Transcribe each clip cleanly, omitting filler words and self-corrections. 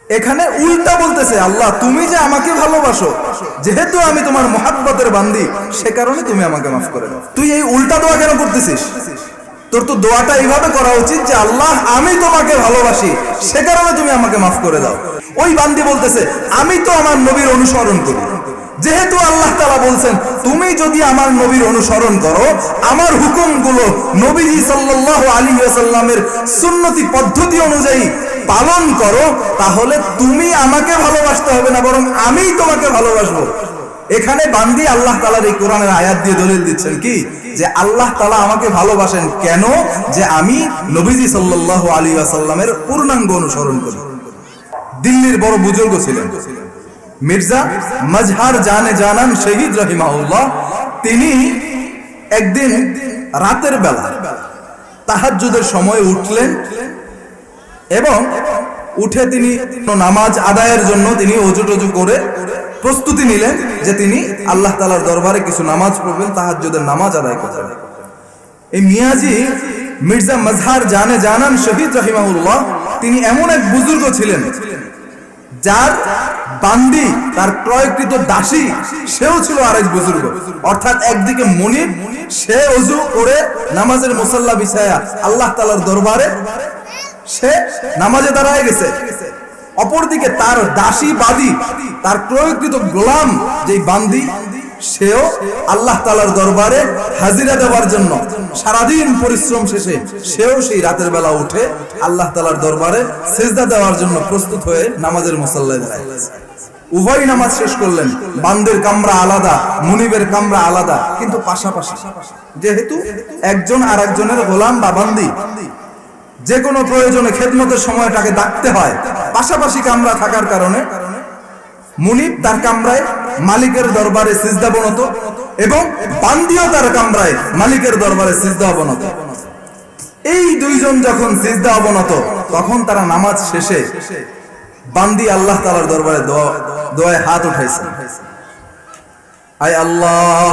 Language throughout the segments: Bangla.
এখানে উল্টা বলতেছে আল্লাহ তুমি যে আমাকে ভালোবাসো, যেহেতু আমি তোমার মুহাব্বতের বান্দি, সে কারণে তুমি আমাকে মাফ করে দাও। তুই এই উল্টা দোয়া কেন করতেছিস? তোর তো দোয়াটা এইভাবে করা উচিত যে আল্লাহ আমি তোমাকে ভালোবাসি, সে কারণে তুমি আমাকে মাফ করে দাও। ওই বান্দি বলতেছে আমি তো আমার নবীর অনুসরণ করি, যেহেতু আল্লাহ তাআলা বলছেন তুমি যদি আমার নবীর অনুসরণ করো, আমার হুকুমগুলো নবীজি সাল্লাল্লাহু আলাইহি ওয়াসাল্লামের সুন্নতি পদ্ধতি অনুযায়ী পালন করো, তাহলে তুমি আমাকে ভালোবাসতে হবে না, বরং আমিই তোমাকে ভালোবাসবো। এখানে বান্দি আল্লাহ তাআলার এই কোরআনের আয়াত দিয়ে দলিল দিচ্ছেন কি, যে আল্লাহ তাআলা আমাকে ভালোবাসেন কেন? যে আমি নবীজি সাল্লাল্লাহু আলাইহি ওয়াসাল্লামের পূর্ণাঙ্গ অনুসরণ করি। দিল্লির বড় বুজুর্গ ছিলেন মির্জা মজহার জানে জানান শহীদ রহিমাহুল্লাহ। তিনি একদিন রাতের বেলা তাহাজ্জুদের সময় উঠলেন এবং উঠে তিনি নামাজ আদায়ের জন্য তিনি ওযু টজু করে প্রস্তুতি নিলেন যে তিনি আল্লাহ তাআলার দরবারে কিছু নামাজ পড়বেন, তাহাজ্জুদের নামাজ আদায় করবেন। এই মিয়াজি মির্জা মজহার জানে জানান শহীদ রহিমাহুল্লাহ তিনি এমন এক বুজুর্গ ছিলেন যার বান্দি, তার ক্রয়কৃত দাসী, সেও ছিল আরেক বুজুর্গ। অর্থাৎ একদিকে মুনিব, সে ওযু করে নামাজের মুসাল্লা বিছায়া আল্লাহ তাআলার দরবারে সে নামাজে দাঁড়ায় গেছে, অপরদিকে তার দাসী বাদী, তার ক্রয়কৃত গোলাম যেই বান্দি, সেও আল্লাহ তাআলার দরবারে হাজিরা দেওয়ার জন্য সারাদিন পরিশ্রম শেষে সেও সেই রাতের বেলা উঠে আল্লাহ তাআলার দরবারে সিজদা দেওয়ার জন্য প্রস্তুত হয়ে নামাজের মুসাল্লায় দাঁড়ায়। উভয় নামাজ শেষ করলেন, বান্দির কামরা আলাদা, মুনিবের কামরা আলাদা, কিন্তু পাশাপাশি, যেহেতু একজন আর একজনের গোলাম বা বান্দি, যে কোনো প্রয়োজনে খেদমতের সময় তাকে ডাকতে হয়। পাশাপাশি কামরা থাকার কারণে মুনিব তার কামরায় মালিকের দরবারে সিজদা অবনত এবং বান্দিও তার কামরায় মালিকের দরবারে সিজদা অবনত। এই দুইজন যখন সিজদা অবনত, তখন তারা নামাজ শেষে বান্দি আল্লাহ তাআলার দরবারে দোয়ায় হাত উঠাইছে, আয় আল্লাহ,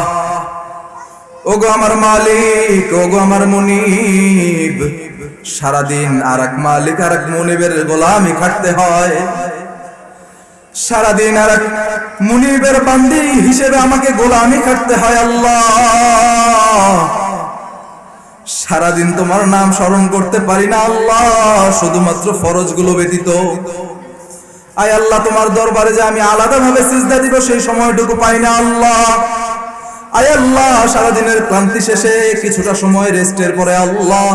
ওগো আমার মালিক, ওগো আমার মুনিব, সারাদিন আর এক মালিক আর এক মুনিবের গোলামি খাটতে হয়, সারাদিন আর এক মুনিবের বান্দি হিসেবে আমাকে গোলামি খাটতে হয়। আল্লাহ, সারাদিন তোমার নাম স্মরণ করতে পারি না আল্লাহ, শুধুমাত্র ফরজগুলো ব্যতীত। আয় আল্লাহ, তোমার দরবারে যে আমি আলাদাভাবে সিজদা দিব সেই সময়টুকু পাই না আল্লাহ। আয় আল্লাহ, সারাদিনের ক্লান্তি শেষে কিছুটা সময় রেস্টের পরে আল্লাহ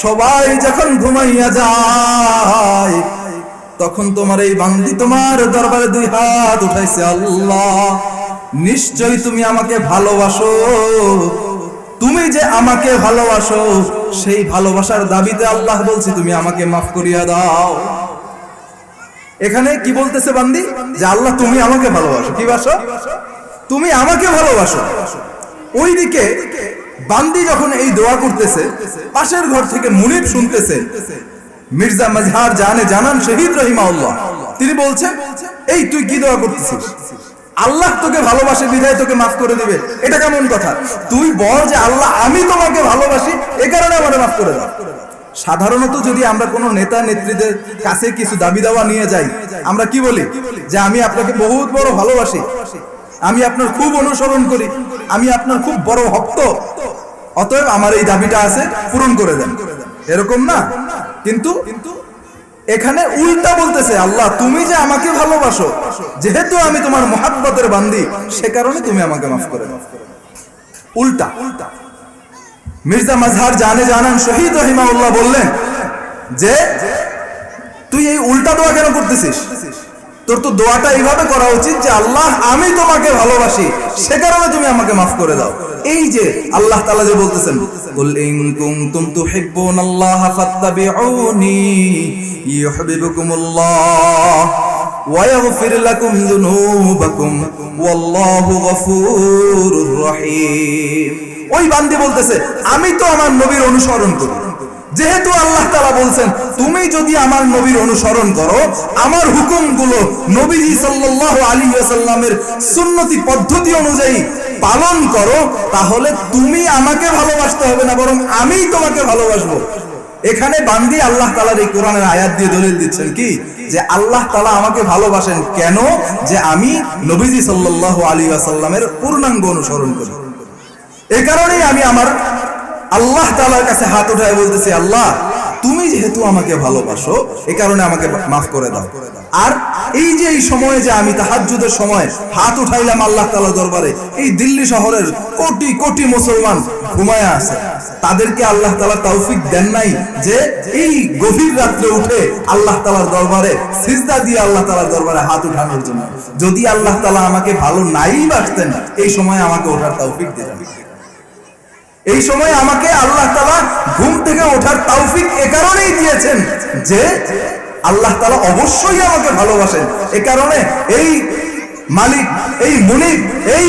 সবাই যখন ঘুমাইয়া যায়, তখন তোমার এই বান্দি তোমার দরবারে দুই হাত উঠাইছে। আল্লাহ, নিশ্চয়ই তুমি আমাকে ভালোবাসো, তুমি যে আমাকে ভালোবাসো, সেই ভালোবাসার দাবিতে আল্লাহ বলছি তুমি আমাকে মাফ করিয়া দাও। এখানে কি বলতেছে বান্দি? যে আল্লাহ তুমি আমাকে ভালোবাসো। কি বাসো? তুমি আমাকে ভালোবাসো। ওইদিকে বান্দি যখন এই দোয়া করতেছে, পাশের ঘর থেকে মুনিব শুনতেছে। মির্জা মজহার জানে জানান শহীদ রহিমাহুল্লাহ তিনি বলছেন, এই তুই কি দোয়া করতেছিস? আল্লাহ তোকে ভালোবাসে বিধায় তোকে মাফ করে দিবে, এটা কেমন কথা? তুই বল যে আল্লাহ আমি তোমাকে ভালোবাসি, এ কারণে আমাকে মাফ করে দাও। সাধারণত যদি আমরা কোনো নেতা নেত্রীদের কাছে কিছু দাবি দাওয়া নিয়ে যাই, আমরা কি বলি? যে আমি আপনাকে বহুত বড় ভালোবাসি, আমি আপনার খুব অনুসরণ করি, আমি আপনার খুব বড় ভক্ত, অতএব আমার এই দাবিটা আছে, পূরণ করে দেন, এরকম না। কিন্তু এখানে উল্টা বলতেছে আল্লাহ তুমি যে আমাকে ভালোবাসো, যেহেতু আমি তোমার মুহাব্বতের বান্দি, সে কারণে তুমি আমাকে মাফ করে দাও। উল্টা। মির্জা মজহার জানে জানান শহীদ রহিমাহুল্লাহ বললেন যে তুই এই উল্টা দোয়া কেন করতেছিস? তোর তো দোয়াটা এইভাবে করা উচিত যে আল্লাহ আমি তোমাকে ভালোবাসি, সে কারণে তুমি আমাকে মাফ করে দাও। এই যে আল্লাহ তাআলা যে বলতেছেন, কুল ইন কুনতুম তুহিব্বুনাল্লাহ ফাত্তাবিউনি ইউহিব্বুকুমুল্লাহ ওয়া ইয়াগফির লাকুম যুনুবাকুম ওয়াল্লাহু গফুরুর রহিম। ওই বান্দি বলতেছে আমি তো আমার নবীর অনুসরণ করি, যেহেতু আল্লাহ তাআলা বলছেন তুমি যদি আমার নবীর অনুসরণ করো, আমার হুকুমগুলো নবীজি সাল্লাল্লাহু আলাইহি ওয়াসাল্লামের সুন্নতি পদ্ধতি অনুযায়ী পালন করো, তাহলে তুমি আমাকে ভালোবাসতে হবে না, বরং আমিই তোমাকে ভালোবাসবো। এখানে বান্দি আল্লাহ তাআলার এই কোরআনের আয়াত দিয়ে দলিল দিচ্ছেন কি, যে আল্লাহ তাআলা আমাকে ভালোবাসেন কেন, যে আমি নবীজি সাল্লাল্লাহু আলাইহি ওয়াসাল্লামের পূর্ণাঙ্গ অনুসরণ করি। এই কারণেই আমি আমার আল্লাহ তাআলার কাছে হাত উঠায় বলতেছি, আল্লাহ তুমি যেহেতু আমাকে ভালোবাসো, এই কারণে আমাকে মাফ করে দাও। আর এই যে এই সময়ে যে আমি তাহাজ্জুদের সময় হাত উঠাইলাম আল্লাহ তাআলার দরবারে, এই দিল্লি শহরের কোটি কোটি মুসলমান ঘুমায় আছে, তাদেরকে আল্লাহ তাআলা তৌফিক দেন নাই যে এই গভীর রাত্রে উঠে আল্লাহ তাআলার দরবারে সিজদা দিয়ে আল্লাহ তাআলার দরবারে হাত উঠানোর জন্য। যদি আল্লাহ তাআলা আমাকে ভালো নাই বাসতেন, এই সময় আমাকে ওঠার তৌফিক দিতেন। এই সময় আমাকে আল্লাহ তাআলা ঘুম থেকে ওঠার তৌফিক এ কারণেই দিয়েছেন যে আল্লাহ তাআলা অবশ্যই আমাকে ভালোবাসেন। এ কারণে এই মালিক, এই মুনিব, এই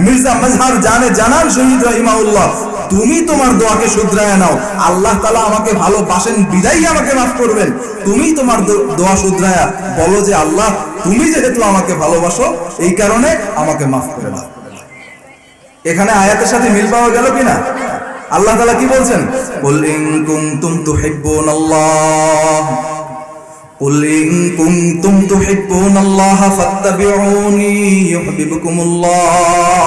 মির্জা মাজহার জানান শহীদ রাহিমাহুল্লাহ, তুমি তোমার দোয়াকে শুধরায় নাও। আল্লাহ তাআলা আমাকে ভালোবাসেন বিদায়ী আমাকে মাফ করবেন। তুমি তোমার দোয়া শুধরায়া বলো যে আল্লাহ তুমি যেহেতু আমাকে ভালোবাসো, এই কারণে আমাকে মাফ করে দাও। এখানে আয়াতের সাথে মিল পাওয়া গেল কিনা? আল্লাহ তাআলা কি বলছেন? কুল ইন কুনতুম তুহিব্বুনাল্লাহ, কুল ইন কুনতুম তুহিব্বুনাল্লাহ ফাত্তাবিউনি ইউহিব্বুকুমুল্লাহ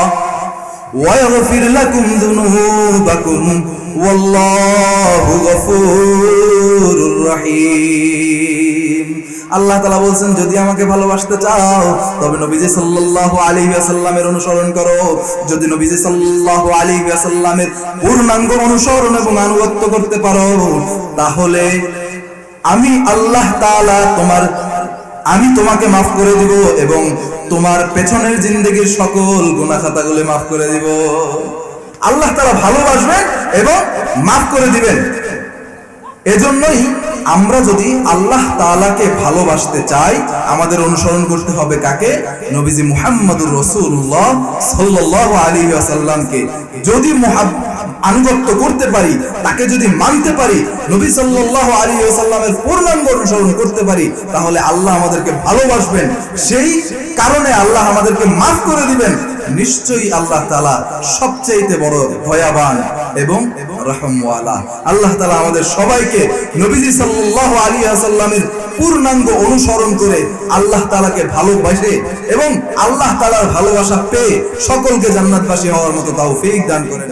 ওয়া ইয়াগফির লাকুম যুনুবাকুম ওয়াল্লাহু গফুরুর রহিম। আল্লাহ তাআলা বলছেন, যদি আমাকে ভালোবাসতে চাও তবে নবীজি সাল্লাল্লাহু আলাইহি ওয়াসাল্লামের অনুসরণ করো। যদি নবীজি সাল্লাল্লাহু আলাইহি ওয়াসাল্লামের পূর্ণাঙ্গ অনুসরণ এবং আনুগত্য করতে পারো, তাহলে আমি আল্লাহ তাআলা আমি তোমাকে মাফ করে দিব এবং তোমার পেছনের জিন্দেগীর সকল গুনাহ খাতাগুলো মাফ করে দিব। আল্লাহ তাআলা ভালোবাসবেন এবং মাফ করে দিবেন। এজন্যই আমরা যদি আল্লাহ তাআলাকে ভালোবাসতে চাই, আমাদের অনুসরণ করতে হবে কাকে? নবীজি মুহাম্মদুর রাসূলুল্লাহ সাল্লাল্লাহু আলাইহি ওয়াসাল্লামকে। যদি আনুগত্য করতে পারি, তাকে যদি মানতে পারি, নবী সাল্লাল্লাহু আলাইহি ওয়াসাল্লামের পূর্ণাঙ্গ অনুসরণ করতে পারি, তাহলে আল্লাহ আমাদেরকে ভালোবাসবেন। সেই কারণে আল্লাহ আমাদেরকে মাফ করে দিবেন। নিশ্চয়ই আল্লাহ তাআলা সবচেয়ে বড় দয়াবান এবং রহমওয়ালা। আল্লাহ তাআলা আমাদের সবাইকে নবীজি সাল্লাল্লাহু আলাইহি ওয়াসাল্লামের পূর্ণাঙ্গ অনুসরণ করে আল্লাহ তাআলাকে ভালোবাসে এবং আল্লাহ তাআলার ভালোবাসা পেয়ে সকলকে জান্নাতবাসী হওয়ার মতো তৌফিক দান করেন।